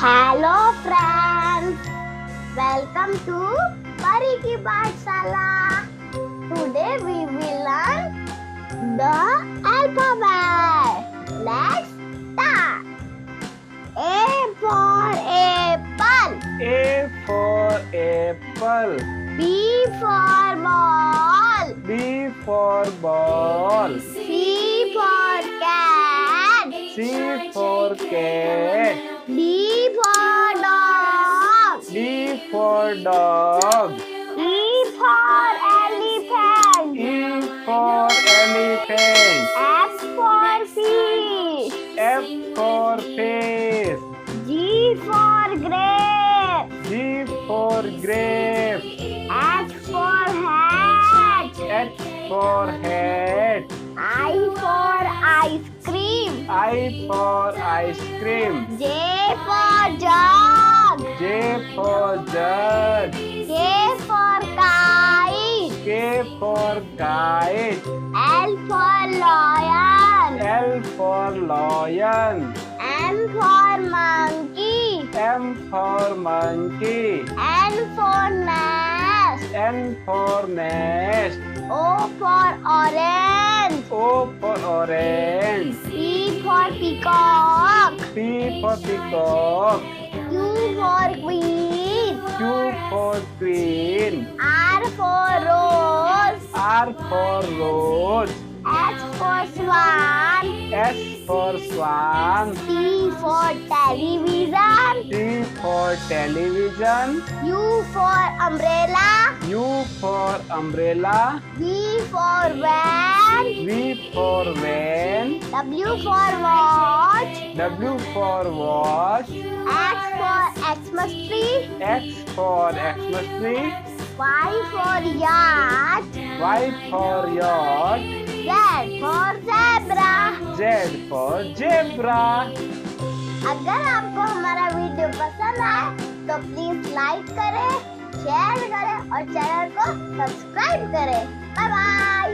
Hello friends, welcome to Pari की पाठशाला। Today we will learn the alphabet. Let's start. A for apple. A for apple. B for ball. B for ball. C for cat. C for cat. D for dog. D for dog. E for elephant. E for elephant. F for fish. F for fish. G for grape. G for grape. H for hat. H for hat. I for ice cream. I for ice cream. J for jug. J for jug. K for kite. K for kite. L for lion. L for lion. M for monkey. M for monkey. N for nest. N for nest. O for orange. O for orange. P for peacock. P for peacock. Q for queen. Q for queen. R for rose. R for rose. S for swan. S for swan. T for television. T for television. U for umbrella. U for umbrella. V for van. V for van. W for watch. W for watch. X for Xmas tree. X for Xmas tree. Y for yacht. Y for yacht. Z for zebra. Z for zebra. अगर आपको हमारा video पसंद आए तो please like करें, share करें और channel को सब्सक्राइब करें। Bye bye.